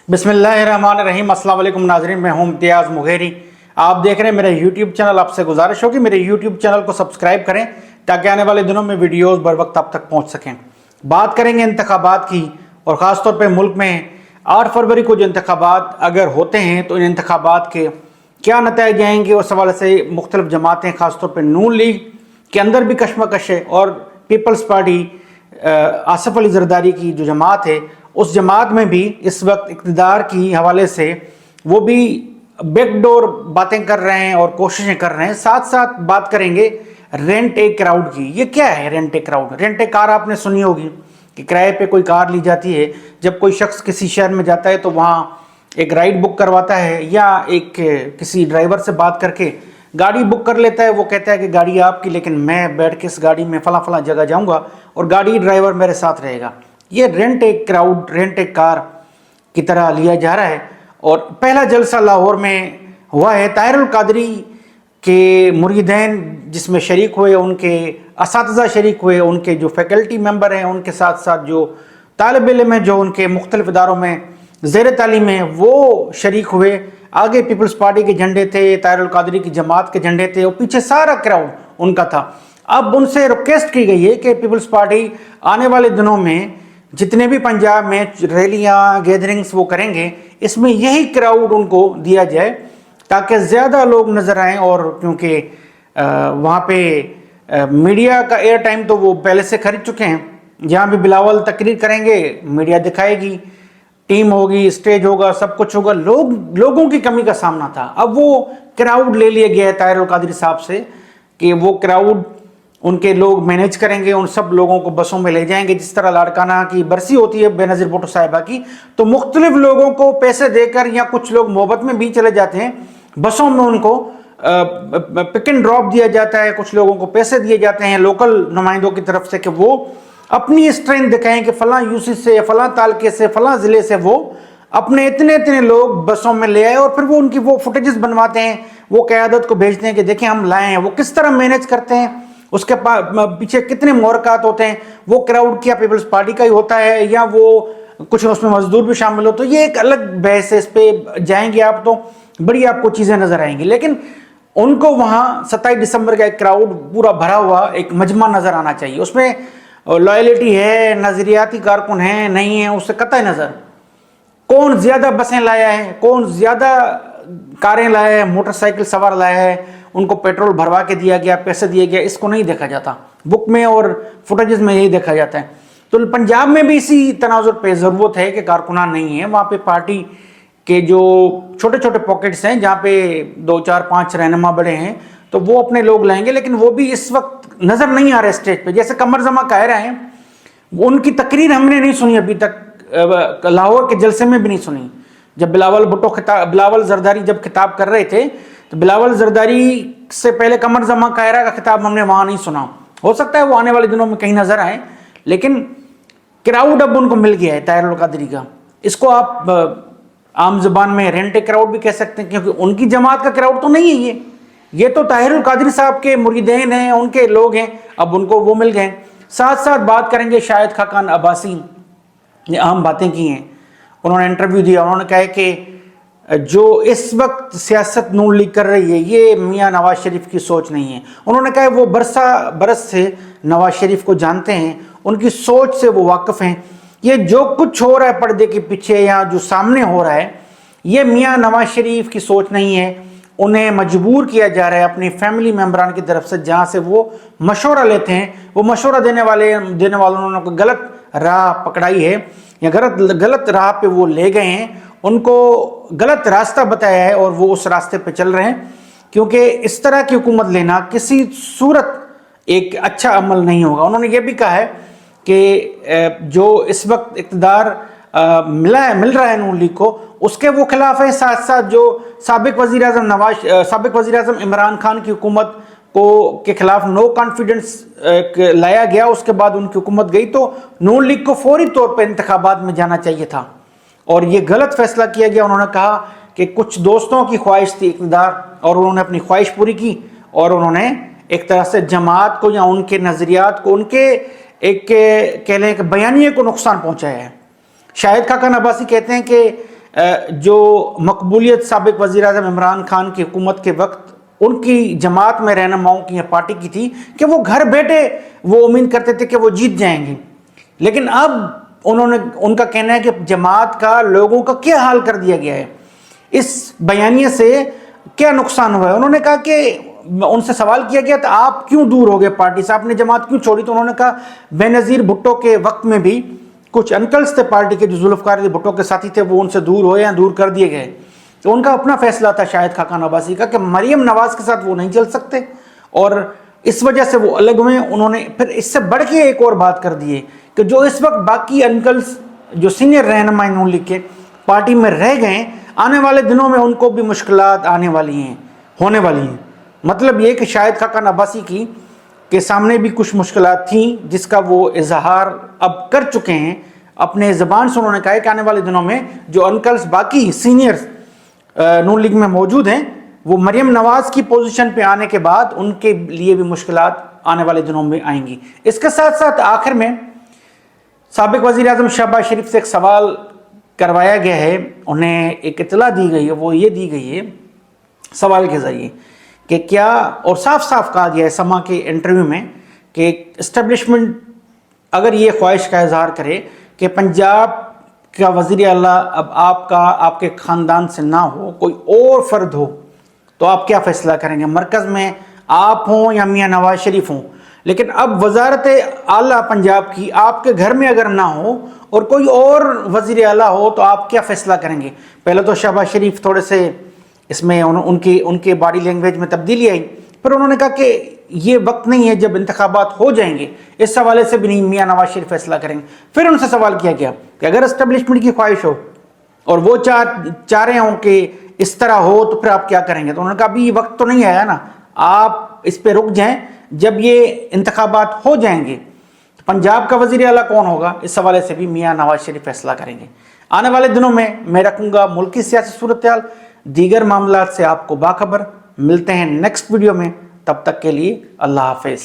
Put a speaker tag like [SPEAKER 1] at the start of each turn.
[SPEAKER 1] बिस्मिल्लाहिर्रहमानिर्रहीम। अस्सलाम वालेकुम नाज़रीन, मैं हूं इम्तियाज़ मुगेरी। आप देख रहे हैं मेरा यूट्यूब चैनल। आपसे गुजारिश होगी मेरे यूट्यूब चैनल को सब्सक्राइब करें ताकि आने वाले दिनों में वीडियोस बर वक्त आप तक पहुंच सकें। बात करेंगे इंतखाबात की, और ख़ास तौर पे मुल्क में 8 फरवरी को जो इंतखाबात अगर होते हैं तो इन इंतखाबात के क्या नतीजे आएंगे, उस हवाले से मुख्तलिफ जमातें, ख़ासतौर पर नून लीग के अंदर भी कशमकश है, और पीपल्स पार्टी आसिफ अली जरदारी की जो जमात है उस जमात में भी इस वक्त इक़्तिदार की हवाले से वो भी बैकडोर बातें कर रहे हैं और कोशिशें कर रहे हैं। साथ साथ बात करेंगे रेंट ए क्राउड की। ये क्या है rent a crowd? Rent a car आपने सुनी होगी कि किराए पे कोई कार ली जाती है। जब कोई शख्स किसी शहर में जाता है तो वहाँ एक राइड बुक करवाता है या एक किसी ड्राइवर से बात करके गाड़ी बुक कर लेता है। वो कहता है कि गाड़ी आपकी, लेकिन मैं बैठ के इस गाड़ी में फला फला जगह जाऊँगा और गाड़ी ड्राइवर मेरे साथ रहेगा। ये rent a crowd, rent a car की तरह लिया जा रहा है। और पहला जलसा लाहौर में हुआ है। ताहिरुल कादरी के मुरीदैन जिसमें शरीक हुए, उनके असातिज़ा शरीक हुए, उनके जो फैकल्टी मेंबर हैं, उनके साथ साथ जो तालिब इल्म हैं जो उनके मुख्तलिफ इदारों में ज़ेर तालीम हैं, वो शरीक हुए। आगे पीपल्स पार्टी के झंडे थे, ताहिरुल कादरी की जमात के झंडे थे, और पीछे सारा क्राउड उनका था। अब उनसे रिक्वेस्ट की गई है कि पीपल्स पार्टी आने वाले दिनों में जितने भी पंजाब में रैलियाँ, गैदरिंग्स वो करेंगे, इसमें यही क्राउड उनको दिया जाए ताकि ज़्यादा लोग नज़र आएँ। और क्योंकि वहाँ पे मीडिया का एयर टाइम तो वो पहले से खरीद चुके हैं। जहाँ भी बिलावल तकरीर करेंगे मीडिया दिखाएगी, टीम होगी, स्टेज होगा, सब कुछ होगा। लोगों की कमी का सामना था। अब वो क्राउड ले लिया गया है ताहिरुल कादरी साहब से कि वो क्राउड उनके लोग मैनेज करेंगे, उन सब लोगों को बसों में ले जाएंगे। जिस तरह लाड़काना की बरसी होती है बेनज़ीर भुट्टो साहिबा की, तो मुख्तलिफ लोगों को पैसे देकर, या कुछ लोग मोहब्बत में भी चले जाते हैं, बसों में उनको पिक एंड ड्रॉप दिया जाता है। कुछ लोगों को पैसे दिए जाते हैं लोकल नुमाइंदों की तरफ से कि वो अपनी स्ट्रेंथ दिखाएं कि फलां यूसी से, फलां तालके से, फलां ज़िले से वो अपने इतने इतने लोग बसों में ले आए। और फिर वो उनकी वो फुटेजेस बनवाते हैं, वो क़यादत को भेजते हैं कि देखें हम लाए हैं। वो किस तरह मैनेज करते हैं, उसके पीछे कितने मुहरकात होते हैं, वो क्राउड क्या पीपल्स पार्टी का ही होता है या वो कुछ उसमें मजदूर भी शामिल हो, तो ये एक अलग बहस है। इस पे जाएंगे आप तो बड़ी आपको चीज़ें नज़र आएंगी। लेकिन उनको वहाँ 27 दिसंबर का एक क्राउड पूरा भरा हुआ एक मजमा नज़र आना चाहिए। उसमें लॉयल्टी है, नज़रियाती कारकुन है, नहीं है, उससे कतई नज़र। कौन ज़्यादा बसें लाया है, कौन ज़्यादा कारें लाया है, मोटरसाइकिल सवार लाया है, उनको पेट्रोल भरवा के दिया गया, पैसे दिए गया, इसको नहीं देखा जाता। बुक में और फुटेजेस में यही देखा जाता है। तो पंजाब में भी इसी तनाजुर पे ज़रूरत है कि कारकुनान नहीं है। वहाँ पे पार्टी के जो छोटे छोटे पॉकेट्स हैं, जहाँ पे 2, 4, 5 रहनुमा बड़े हैं, तो वो अपने लोग लाएंगे। लेकिन वो भी इस वक्त नज़र नहीं आ रहे स्टेज पे। जैसे कमर जमा कह रहे हैं, उनकी तकरीर हमने नहीं सुनी अभी तक, लाहौर के जलसे में भी नहीं सुनी। जब बिलावल जरदारी जब खिताब कर रहे थे तो बिलावल जरदारी से पहले कमर जमा कायरा का खिताब हमने वहाँ नहीं सुना। हो सकता है वो आने वाले दिनों में कहीं नज़र आए, लेकिन क्राउड अब उनको मिल गया है ताहिरुल कादरी का। इसको आप आम ज़बान में रेंट ए क्राउड भी कह सकते हैं, क्योंकि उनकी जमात का क्राउड तो नहीं है ये तो ताहिरुल कादरी साहब के मुरीदैन हैं, उनके लोग हैं, अब उनको वो मिल गए। साथ साथ बात करेंगे शाहिद खाकान अब्बासी ने अहम बातें की हैं। उन्होंने इंटरव्यू दिया, उन्होंने कहा कि जो इस वक्त सियासत नून लीग कर रही है ये मियाँ नवाज शरीफ की सोच नहीं है। उन्होंने कहा वो बरस से नवाज शरीफ को जानते हैं, उनकी सोच से वो वाकिफ़ हैं। ये जो कुछ हो रहा है पर्दे के पीछे या जो सामने हो रहा है, ये मियाँ नवाज शरीफ की सोच नहीं है। उन्हें मजबूर किया जा रहा है अपनी फैमिली मेम्बरान की तरफ से, जहाँ से वो मशवरा लेते हैं। वो मशवरा देने वालों ने कोई गलत राह पकड़ाई है या गलत राह पे वो ले गए हैं, उनको गलत रास्ता बताया है और वो उस रास्ते पे चल रहे हैं। क्योंकि इस तरह की हुकूमत लेना किसी सूरत एक अच्छा अमल नहीं होगा। उन्होंने ये भी कहा है कि जो इस वक्त इक़्तिदार मिल रहा है नून लीग को, उसके वो खिलाफ है। साथ साथ जो साबिक वज़ीर आज़म इमरान खान की हुकूमत के खिलाफ नो कॉन्फिडेंस लाया गया, उसके बाद उनकी हुकूमत गई, तो नून लीग को फौरी तौर पर इंतखाबात में जाना चाहिए था और ये गलत फैसला किया गया। उन्होंने कहा कि कुछ दोस्तों की ख्वाहिश थी इक़्तिदार, और उन्होंने अपनी ख्वाहिश पूरी की और उन्होंने एक तरह से जमात को या उनके नज़रियात को, उनके एक कह लें कि बयानिए को नुकसान पहुँचाया है। शाहिद खाकान अब्बासी कहते हैं कि جو مقبولیت سابق وزیر اعظم عمران خان کی حکومت کے وقت ان کی جماعت میں رہنماؤں کی یا پارٹی کی تھی کہ وہ گھر بیٹھے وہ امید کرتے تھے کہ وہ جیت جائیں گے، لیکن اب ان کا کہنا ہے کہ جماعت کا لوگوں کا کیا حال کر دیا گیا ہے، اس بیانیے سے کیا نقصان ہوا ہے۔ انہوں نے کہا کہ ان سے سوال کیا گیا تو آپ کیوں دور ہو گئے پارٹی سے، آپ نے جماعت کیوں چھوڑی؟ تو انہوں نے کہا بے نظیر بھٹو کے وقت میں بھی کچھ انکلز تھے پارٹی کے جو ذوالفقار علی بھٹو کے ساتھی تھے، وہ ان سے دور ہوئے یا دور کر دیے گئے۔ تو ان کا اپنا فیصلہ تھا شاہد خاقان عباسی کا کہ مریم نواز کے ساتھ وہ نہیں چل سکتے اور اس وجہ سے وہ الگ ہوئے۔ انہوں نے پھر اس سے بڑھ کے ایک اور بات کر دی ہے کہ جو اس وقت باقی انکلز جو سینئر رہنما نون لیگ کے پارٹی میں رہ گئے، آنے والے دنوں میں ان کو بھی مشکلات ہونے والی ہیں۔ مطلب یہ کہ شاہد خاقان عباسی کے سامنے بھی کچھ مشکلات تھیں جس کا وہ اظہار اب کر چکے ہیں اپنے زبان سے۔ انہوں نے کہا کہ آنے والے دنوں میں جو انکلز باقی سینئر نون لیگ میں موجود ہیں وہ مریم نواز کی پوزیشن پہ آنے کے بعد ان کے لیے بھی مشکلات آنے والے دنوں میں آئیں گی۔ اس کے ساتھ ساتھ آخر میں سابق وزیر اعظم شہباز شریف سے ایک سوال کروایا گیا ہے، انہیں ایک اطلاع دی گئی ہے، وہ یہ دی گئی ہے سوال کے ذریعے کہ کیا، اور صاف صاف کہا گیا ہے سما کے انٹرویو میں کہ اسٹیبلشمنٹ اگر یہ خواہش کا اظہار کرے کہ پنجاب کا وزیر اعلیٰ اب آپ کے خاندان سے نہ ہو، کوئی اور فرد ہو، تو آپ کیا فیصلہ کریں گے؟ مرکز میں آپ ہوں یا میاں نواز شریف ہوں، لیکن اب وزارت اعلیٰ پنجاب کی آپ کے گھر میں اگر نہ ہو اور کوئی اور وزیر اعلیٰ ہو تو آپ کیا فیصلہ کریں گے؟ پہلے تو شہباز شریف تھوڑے سے اس میں ان کے باڈی لینگویج میں تبدیلی آئی، پھر انہوں نے کہا کہ یہ وقت نہیں ہے جب انتخابات ہو جائیں گے، اس حوالے سے بھی نہیں میاں نواز شریف فیصلہ کریں گے۔ پھر ان سے سوال کیا گیا کہ اگر اسٹیبلشمنٹ کی خواہش ہو اور وہ چاہ رہے ہوں کہ اس طرح ہو تو پھر آپ کیا کریں گے؟ تو انہوں نے کہا ابھی یہ وقت تو نہیں آیا نا، آپ اس پہ رک جائیں، جب یہ انتخابات ہو جائیں گے تو پنجاب کا وزیر اعلیٰ کون ہوگا اس حوالے سے بھی میاں نواز شریف فیصلہ کریں گے۔ آنے والے دنوں میں رکھوں گا ملکی سیاسی صورتحال، دیگر معاملات سے آپ کو باخبر۔ ملتے ہیں نیکسٹ ویڈیو میں، تب تک کے لیے اللہ حافظ۔